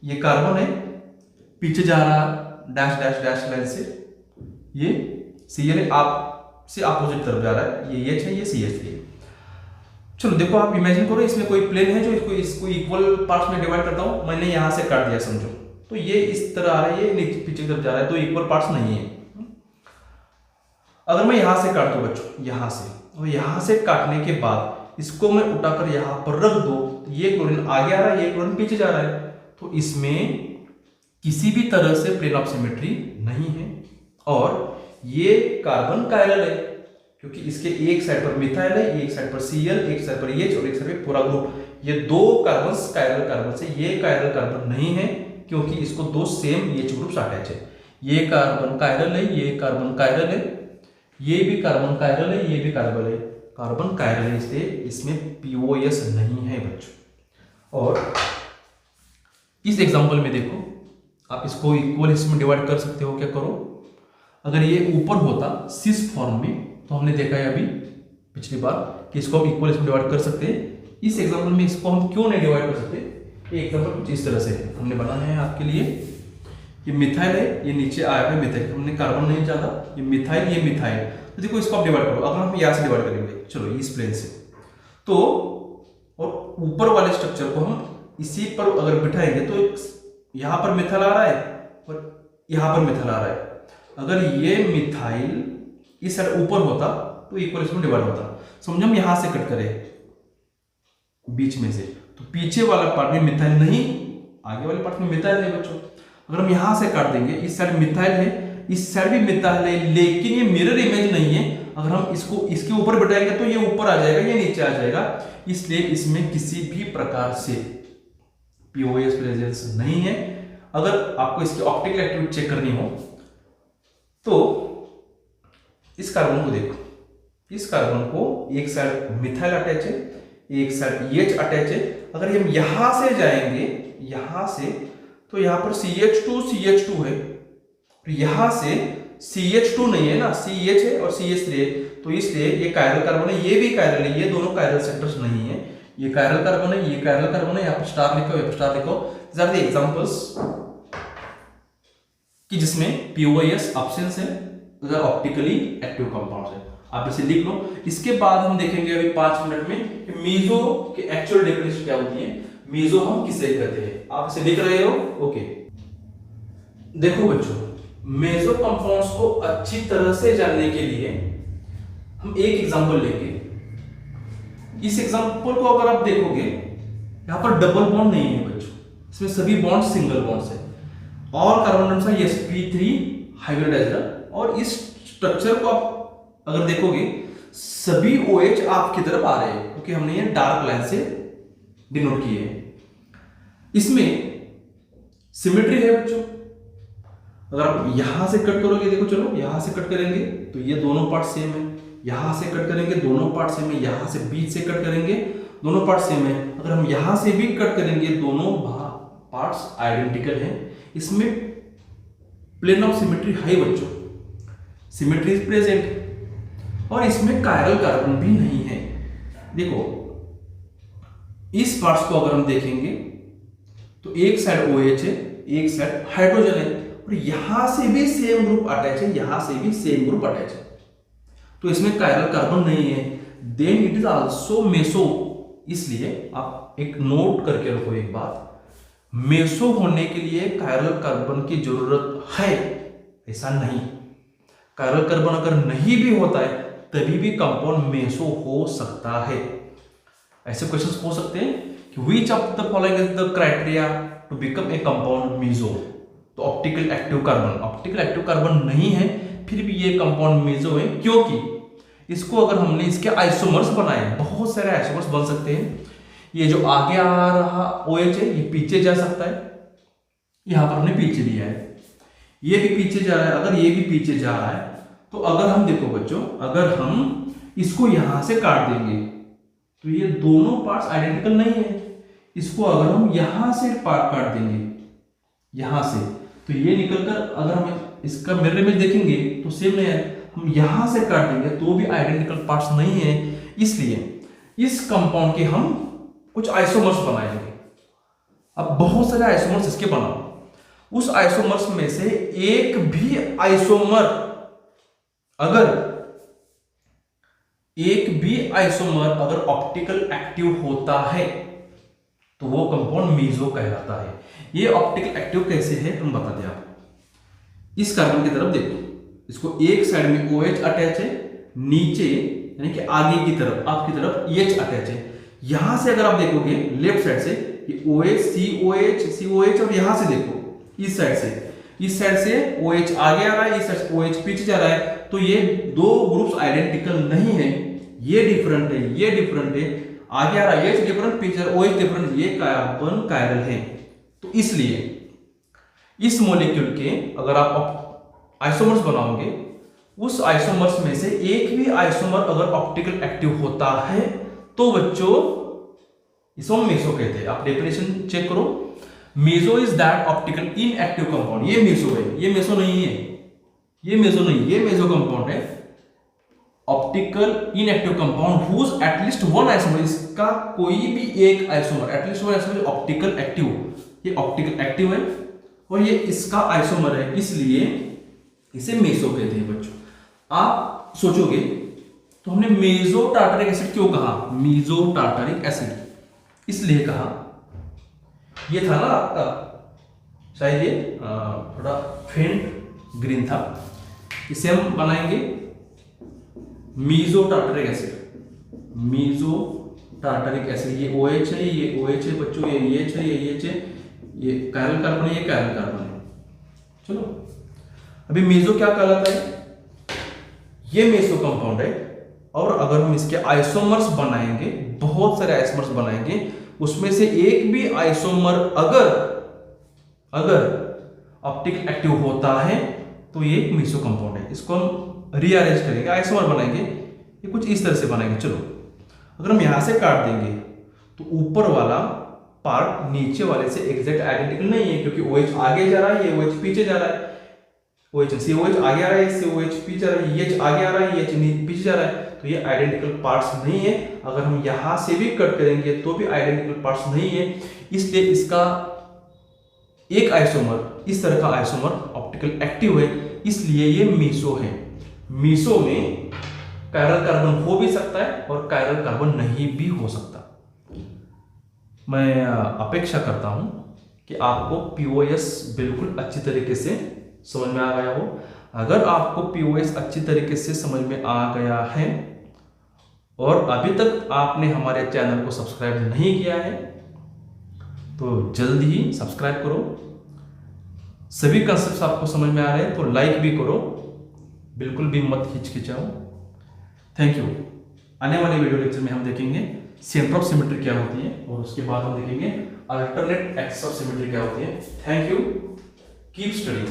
S1: ये कार्बन है, पीछे जा रहा डैश डैश डैश लाइन से, ये Cl आप से अपोजिट तरफ जा रहा है, ये H है, ये CH3 है। चलो देखो आप इमेजिन करो इसमें कोई प्लेन है जो इसको इक्वल पार्ट्स में डिवाइड करता हूं, मैंने यहां से काट दिया समझो, तो ये इस तरह आ रहा है, ये नीचे पीछे की तरफ जा रहा है, तो इक्वल पार्ट्स नहीं है। अगर मैं यहां से काट दूं बच्चों, यहां से, और यहां से काटने के बाद इसको मैं उठाकर यहां पर रख दो, ये क्लोरीन आगे आ रहा है, ये क्लोरीन पीछे जा रहा है, तो इसमें किसी भी तरह से प्लेन ऑफ सिमेट्री नहीं है। और ये कार्बन कायरल है क्योंकि इसके एक साइड पर मिथाइल है, एक साइड पर Cl, एक साइड पर H और एक साइड पर पूरा ग्रुप, ये 2 कार्बन कायरल कार्बन से, ये कायरल कार्बन नहीं है क्योंकि इसको 2 सेम H ग्रुप्स अटैच है। ये कार्बन कायरल है, ये कार्बन कायरल है, ये भी कार्बन कायरल है, ये भी कार्बन कायरल है, इसलिए इसमें पीओएस नहीं है बच्चों। और इस एग्जांपल में देखो आप इसको इक्वल हिस्से में डिवाइड कर सकते हो, क्या करो, अगर ये ऊपर होता सिस फॉर्म में तो हमने देखा है अभी पिछली बार कि इसको हम इक्वल हिस्से में डिवाइड कर सकते हैं। इस एग्जांपल में इसको हम क्यों नहीं डिवाइड कर सकते, ये एग्जांपल कुछ इस तरह से है, हमने बनाया है आपके लिए। ये मिथाइल है, ये नीचे आया है मिथाइल, हमने कार्बन नहीं चाहता, ये मिथाइल, ये मिथाइल, तो देखो इसको आप डिवाइड करो। अगर हम यहाँ से डिवाइड करेंगे, चलो इस प्लेन से, तो और ऊपर वाले स्ट्रक्चर को हम इसी पर अगर बिठाएंगे तो यहाँ पर मिथाइल आ रहा है और यहाँ पर मिथाइल आ रहा है। अगर ये मिथाइल इस साइड ऊपर होता तो इक्वल इसमें डिवाइड होता। समझो हम यहां से कट करें बीच में से, तो पीछे वाला पार्ट में मिथाइल नहीं, आगे वाले पार्ट में मिथाइल है बच्चों। अगर हम यहां से काट देंगे, इस साइड मिथाइल है, इस साइड भी मिथाइल है, लेकिन ये मिरर इमेज नहीं है। अगर हम इसको इसके ऊपर बिठाएंगे तो ये ऊपर आ जाएगा, ये नीचे आ जाएगा, इसलिए इसमें किसी भी प्रकार से पीओएस प्रेजेंस नहीं है। अगर आपको इसकी ऑप्टिकल एक्टिविटी चेक करनी हो तो इस कार्बन को देखो, इस कार्बन को एक साइड मिथाइल अटैच है, एक साइड H अटैच है। अगर हम यहां से जाएंगे, यहां से तो यहां पर CH2 है, तो यहां से CH2 नहीं है ना, CH है और CH3 है, तो इसलिए ये कायरल कार्बन है, ये भी कायरल है, ये दोनों कायरल सेंटर्स नहीं है, ये कायरल कार्बन है, ये कायरल कार्बन है, यहाँ पर स्टार लिखो, यहाँ पर स्टार लिखो। These are the examples कि जिसमें POS ऑप्शंस है, उधर ऑप्टिकली एक्टिव कंपाउंड्स है, आप इसे लिख लो। इसके बाद हम देखेंगे अभी 5 मिनट में कि मीजो की एक्चुअल डेफिनेशन क्या होती है, मीजो हम किसे कहते हैं, आप इसे लिख रहे हो। ओके, देखो बच्चों, मेजो कंपाउंड्स को अच्छी तरह से जानने के लिए हम एक एग्जांपल लेंगे। इस एग्जांपल को अगर आप देखोगे, यहां पर डबल बॉन्ड नहीं है बच्चों, इसमें सभी बॉन्ड सिंगल बॉन्ड्स है, और कार्बन एटम्स है sp3 हाइब्रिडाइजर, और इस स्ट्रक्चर को आप अगर देखोगे सभी OH आपकी तरफ आ रहे हैं, क्योंकि हमने ये डार्क लाइन से डिनोट किए हैं। इसमें सिमेट्री है बच्चों, अगर आप यहां से कट करोगे, देखो चलो यहां से कट करेंगे तो ये दोनों पार्ट सेम है, यहां से कट करेंगे दोनों पार्ट सेम है, यहां से बीच से कट करेंगे दोनों पार्ट सेम है, अगर हम यहां से भी कट करेंगे दोनों पार्ट्स आइडेंटिकल हैं। इसमें प्लेन ऑफ सिमेट्री है बच्चों, सिमेट्री इज प्रेजेंट, और इसमें कायरल कार्बन भी नहीं है। देखो इस पार्ट्स को अगर हम देखेंगे तो एक साइड OH है, एक साइड हाइड्रोजन है, और यहां से भी सेम ग्रुप अटैच है, यहां से भी सेम ग्रुप अटैच है, तो इसमें कायरल कार्बन नहीं है, then it is also meso. इसलिए आप एक नोट करके रखो एक बात, मेसो होने के लिए कायरल कार्बन की जरूरत है ऐसा नहीं, कायरल कार्बन अगर नहीं भी होता है तभी भी कंपाउंड मेसो हो सकता है। ऐसे क्वेश्चंस हो सकते हैं कि which of the following is the criteria to become a compound meso, तो ऑप्टिकल एक्टिव कार्बन नहीं है, फिर भी ये कंपाउंड मेसो है, क्योंकि इसको अगर हमने इसके आइसोमर्स बनाए, बहुत सारे आइसोमर्स बन सकते हैं। ये जो आगे आ रहा OH है ये पीछे जा सकता है, यहां पर हमने पीछे लिया है, ये भी पीछे जा रहा है, अगर ये भी पीछे जा रहा है तो अगर हम देखो बच्चों, अगर हम इसको यहां से काट देंगे तो ये दोनों पार्ट्स आइडेंटिकल नहीं है, इसको अगर हम यहां से पार्ट काट देंगे यहां से, तो ये निकलकर अगर हम इसका मिरर इमेज देखेंगे तो सेम नहीं है, हम यहां से काट देंगे तो भी आइडेंटिकल पार्ट्स नहीं है। इसलिए इस कंपाउंड के हम कुछ आइसोमर्स बनाएंगे। अब बहुत सारे आइसोमर्स इसके बनाओ, उस आइसोमर्स में से एक भी आइसोमर अगर ऑप्टिकल एक्टिव होता है तो वो कंपाउंड मेसो कहलाता है। ये ऑप्टिकल एक्टिव कैसे है हम बता दें आपको। इस कार्बन की तरफ देखो, इसको एक साइड में OH अटैच है, नीचे यानी कि आगे की तरफ आपकी तरफ H अटैच है। यहां से अगर आप देखोगे लेफ्ट साइड से ये OH COH और यहां से देखो इस साइड से OH आगे आ रहा है, इस साइड से OH पीछे जा रहा है, तो ये दो ग्रुप्स आइडेंटिकल नहीं है, ये डिफरेंट है, ये डिफरेंट है, आगे आ रहा है H डिफरेंट, पीछे OH डिफरेंट, ये कार्बन कायरल है। तो इसलिए इस मॉलिक्यूल के अगर आप आइसोमर्स बनाओगे, उस आइसोमर्स में से एक भी आइसोमर अगर ऑप्टिकल एक्टिव होता है तो बच्चों इसको मेसो कहते हैं। आप डेफिनेशन चेक करो, meso is that optical inactive compound, ये मेसो है, ये मेसो नहीं है, ये मेसो नहीं, ये मेसो कंपाउंड है। Optical inactive compound whose at least one isomer, इसका कोई भी एक isomer, at least one isomer optical active, ये ऑप्टिकल एक्टिव है और ये इसका आइसोमर है, इसलिए इसे मेसो कहते हैं बच्चों। आप सोचोगे तो हमने मेसो टार्टरिक एसिड क्यों कहा, मेसो टार्टरिक एसिड इसलिए कहा, ये था ना आपका शायद ये थोड़ा फेंट ग्रीन था, इसे हम बनाएंगे meso tartaric acid, meso tartaric acid. ये OH है, ये OH है बच्चों, ये H है, ये H है, ये कायरल कार्बन है, ये कायरल कार्बन है। चलो अभी मेसो क्या कहलाता है, ये मेसो कंपाउंड है, और अगर हम इसके आइसोमर्स बनाएंगे, बहुत सारे आइसोमर्स बनाएंगे, उसमें से एक भी आइसोमर अगर ऑप्टिकल एक्टिव होता है तो ये एक मेसो कंपाउंड है। इसको हम रीअरेंज करेंगे, आइसोमर बनाएंगे, ये कुछ इस तरह से बनाएंगे। चलो अगर हम यहां से काट देंगे तो ऊपर वाला पार्ट नीचे वाले से एग्जैक्ट आइडेंटिकल नहीं है, क्योंकि OH आगे जा रहा है, ये OH पीछे जा रहा है। COH आगे आ रहा है, COH पीछे जा रहा है, EH आगे आ रहा है, EH पीछे जा रहा है, तो ये आइडेंटिकल पार्ट्स नहीं है। अगर हम यहां से भी कट करेंगे तो भी आइडेंटिकल पार्ट्स नहीं है, इसलिए इसका एक आइसोमर, इस तरह का आइसोमर ऑप्टिकल एक्टिव है, इसलिए ये मीसो है। मीसो में कायरल कार्बन हो भी सकता है और कायरल कार्बन नहीं भी हो सकता। मैं अपेक्षा करता हूं कि आपको POS बिल्कुल अच्छी तरीके से समझ में आ गया हो। अगर आपको POS अच्छी तरीके से समझ में आ गया है और अभी तक आपने हमारे चैनल को सब्सक्राइब नहीं किया है तो जल्दी ही सब्सक्राइब करो। सभी कंसेप्ट आपको समझ में आ रहे हैं तो लाइक भी करो, बिल्कुल भी मत हिचकिचाओ। Thank you. आने वाले वीडियो लेक्चर में हम देखेंगे सेंटर ऑफ सिमेट्री क्या होती है और उसके बाद हम देखेंगे अल्टरनेट एक्सिस ऑफ सिमेट्री क्या होती है। Thank you, keep studying.